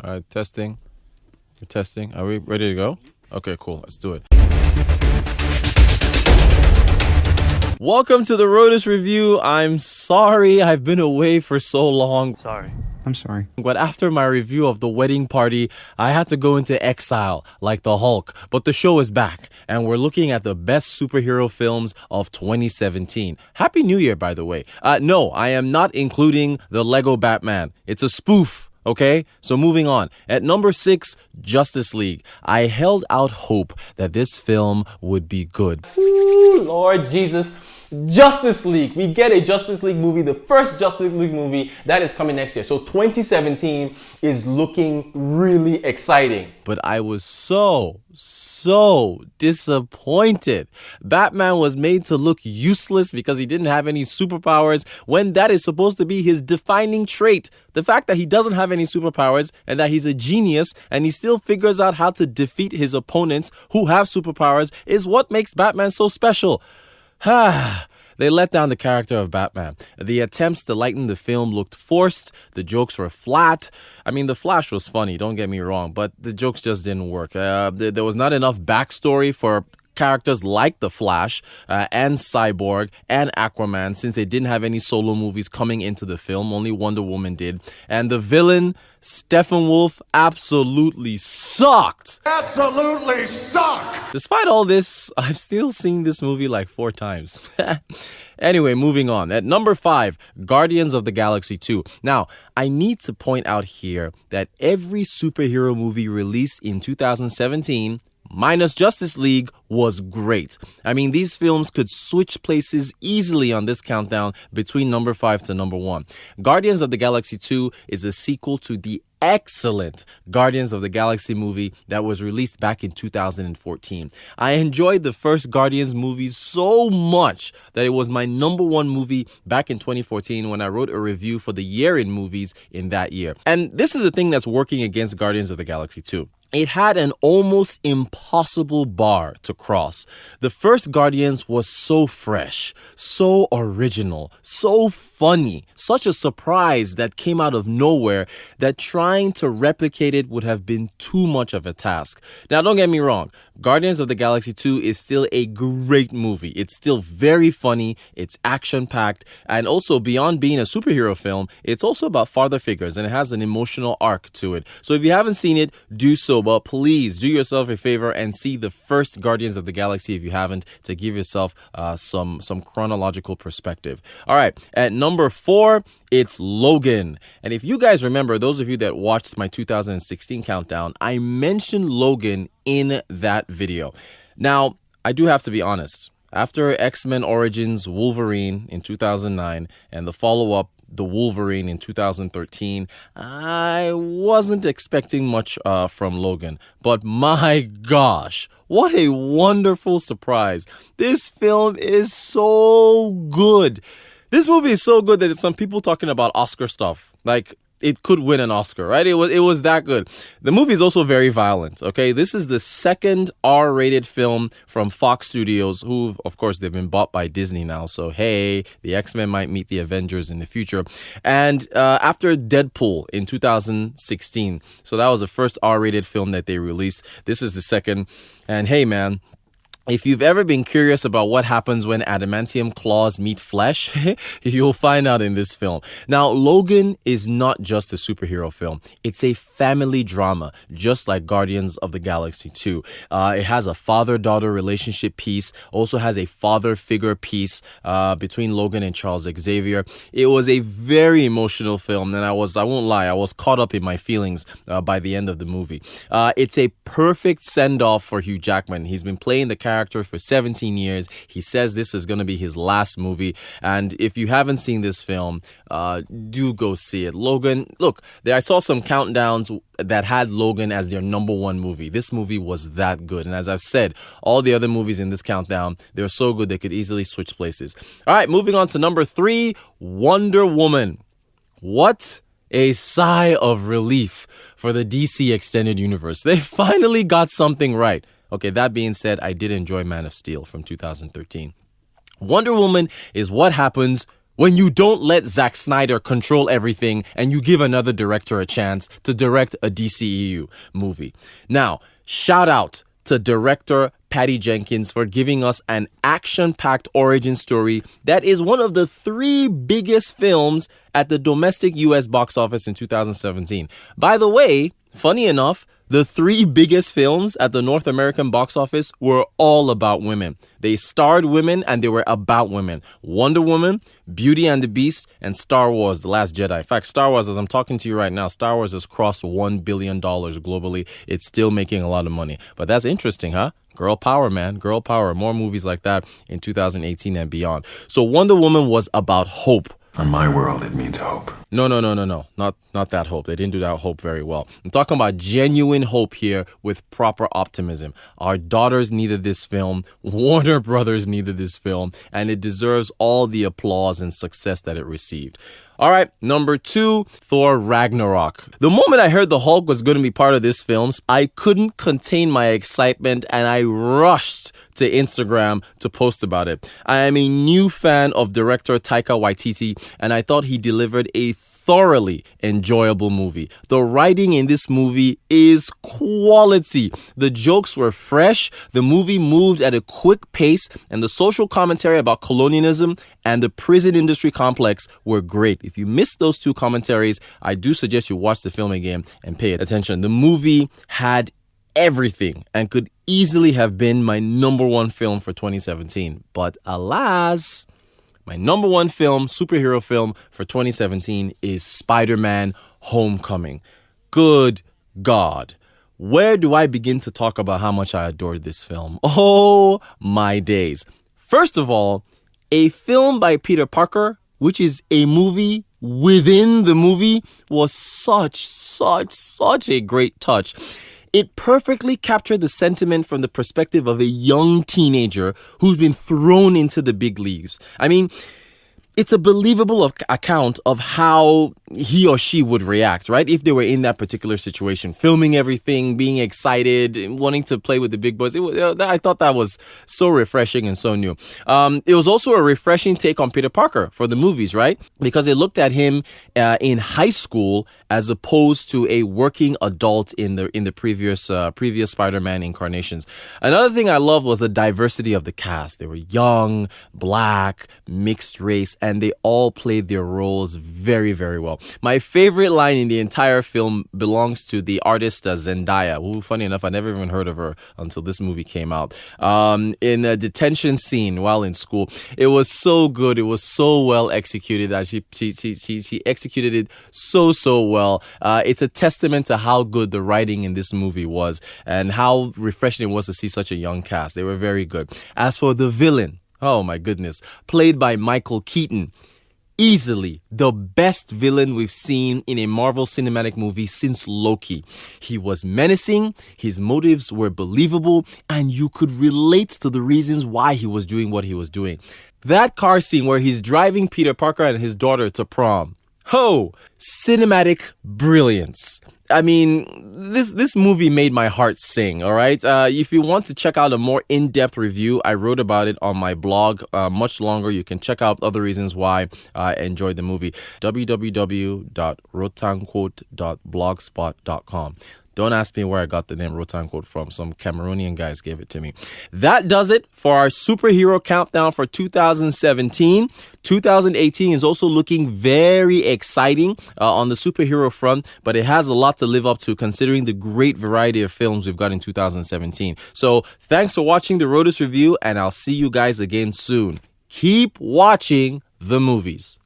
All right, testing. We're testing. Are we ready to go? Okay, cool. Let's do it. Welcome to the Rotus review. I'm sorry I've been away for so long. I'm sorry. But after my review of The Wedding Party, I had to go into exile like the Hulk. But the show is back, and we're looking at the best superhero films of 2017. Happy New Year, by the way. No, I am not including the Lego Batman. It's a spoof. Okay, so moving on. At number 6, Justice League. I held out hope that this film would be good. Ooh, Lord Jesus. Justice League. We get a Justice League movie, the first Justice League movie that is coming next year. So 2017 is looking really exciting. But I was so disappointed. Batman was made to look useless because he didn't have any superpowers when that is supposed to be his defining trait. The fact that he doesn't have any superpowers and that he's a genius and he still figures out how to defeat his opponents who have superpowers is what makes Batman so special. They let down the character of Batman. The attempts to lighten the film looked forced. The jokes were flat. I mean, The Flash was funny, don't get me wrong, but the jokes just didn't work. There was not enough backstory for characters like The Flash and Cyborg and Aquaman, since they didn't have any solo movies coming into the film. Only Wonder Woman did. And the villain, Steppenwolf, absolutely sucked. Absolutely suck! Despite all this, I've still seen this movie like 4 times. Anyway, moving on. At number 5, Guardians of the Galaxy 2. Now, I need to point out here that every superhero movie released in 2017 minus Justice League was great. I mean, these films could switch places easily on this countdown between number 5 to number 1. Guardians of the Galaxy 2 is a sequel to the excellent Guardians of the Galaxy movie that was released back in 2014. I enjoyed the first Guardians movie so much that it was my number 1 movie back in 2014 when I wrote a review for the year in movies in that year. And this is the thing that's working against Guardians of the Galaxy 2. It had an almost impossible bar to cross. The first Guardians was so fresh, so original, so funny, such a surprise that came out of nowhere that trying to replicate it would have been too much of a task. Now, don't get me wrong. Guardians of the Galaxy 2 is still a great movie. It's still very funny, it's action-packed, and also beyond being a superhero film, it's also about father figures and it has an emotional arc to it. So if you haven't seen it, do so, but please do yourself a favor and see the first Guardians of the Galaxy if you haven't, to give yourself some chronological perspective. All right, at number 4, it's Logan. And if you guys remember, those of you that watched my 2016 countdown, I mentioned Logan in that video. Now, I do have to be honest. After X-Men Origins Wolverine in 2009 and the follow-up The Wolverine in 2013, I wasn't expecting much from Logan. But my gosh, what a wonderful surprise. This film is so good. This movie is so good that there's some people talking about Oscar stuff. Like, it could win an Oscar, right? It was that good. The movie is also very violent, okay? This is the second R-rated film from Fox Studios, who, of course, they've been bought by Disney now. So, hey, the X-Men might meet the Avengers in the future. And after Deadpool in 2016, so that was the first R-rated film that they released. This is the second. And hey, man, if you've ever been curious about what happens when adamantium claws meet flesh, you'll find out in this film. Now, Logan is not just a superhero film. It's a family drama, just like Guardians of the Galaxy 2. It has a father-daughter relationship piece, also has a father figure piece between Logan and Charles Xavier. It was a very emotional film, and I won't lie, I was caught up in my feelings by the end of the movie. It's a perfect send-off for Hugh Jackman. He's been playing the character for 17 years. He says this is going to be his last movie. And if you haven't seen this film, do go see it. Logan, look, I saw some countdowns that had Logan as their number 1 movie. This movie was that good. And as I've said, all the other movies in this countdown, they're so good they could easily switch places. All right, moving on to number 3, Wonder Woman. What a sigh of relief for the DC Extended Universe. They finally got something right. Okay, that being said, I did enjoy Man of Steel from 2013. Wonder Woman is what happens when you don't let Zack Snyder control everything and you give another director a chance to direct a DCEU movie. Now, shout out to director Patty Jenkins for giving us an action-packed origin story that is one of the 3 biggest films at the domestic US box office in 2017. By the way, funny enough, the 3 biggest films at the North American box office were all about women. They starred women and they were about women. Wonder Woman, Beauty and the Beast, and Star Wars, The Last Jedi. In fact, Star Wars, as I'm talking to you right now, Star Wars has crossed $1 billion globally. It's still making a lot of money. But that's interesting, huh? Girl power, man. Girl power. More movies like that in 2018 and beyond. So Wonder Woman was about hope. On my world, it means hope. No. Not that hope. They didn't do that hope very well. I'm talking about genuine hope here with proper optimism. Our daughters needed this film. Warner Brothers needed this film. And it deserves all the applause and success that it received. All right, number 2, Thor Ragnarok. The moment I heard the Hulk was going to be part of this film, I couldn't contain my excitement and I rushed to Instagram to post about it. I am a new fan of director Taika Waititi and I thought he delivered a thoroughly enjoyable movie. The writing in this movie is quality. The jokes were fresh, the movie moved at a quick pace, and the social commentary about colonialism and the prison industry complex were great. If you missed those 2 commentaries, I do suggest you watch the film again and pay attention. The movie had everything and could easily have been my number 1 film for 2017. But alas, my number 1 film, superhero film for 2017 is SpiderMan Homecoming. Good God. Where do I begin to talk about how much I adored this film? Oh, my days. First of all, a film by Peter Parker, which is a movie within the movie, was such a great touch. It perfectly captured the sentiment from the perspective of a young teenager who's been thrown into the big leagues. I mean, it's a believable account of how he or she would react, right? If they were in that particular situation, filming everything, being excited, wanting to play with the big boys. I thought that was so refreshing and so new. It was also a refreshing take on Peter Parker for the movies, right? Because it looked at him in high school as opposed to a working adult in the previous Spider-Man incarnations. Another thing I loved was the diversity of the cast. They were young, black, mixed race, and they all played their roles very, very well. My favorite line in the entire film belongs to the artist Zendaya, who, funny enough, I never even heard of her until this movie came out. In a detention scene while in school, it was so good. It was so well executed. She executed it so well. It's a testament to how good the writing in this movie was and how refreshing it was to see such a young cast. They were very good. As for the villain, oh my goodness, played by Michael Keaton. Easily the best villain we've seen in a Marvel Cinematic movie since Loki. He was menacing, his motives were believable, and you could relate to the reasons why he was doing what he was doing. That car scene where he's driving Peter Parker and his daughter to prom. Cinematic brilliance. I mean, this movie made my heart sing, all right? If you want to check out a more in-depth review, I wrote about it on my blog, much longer. You can check out other reasons why I enjoyed the movie. www.rotanquote.blogspot.com. Don't ask me where I got the name Rotanquote from. Some Cameroonian guys gave it to me. That does it for our superhero countdown for 2017. 2018 is also looking very exciting on the superhero front, but it has a lot to live up to considering the great variety of films we've got in 2017. So thanks for watching the Rotus review, and I'll see you guys again soon. Keep watching the movies.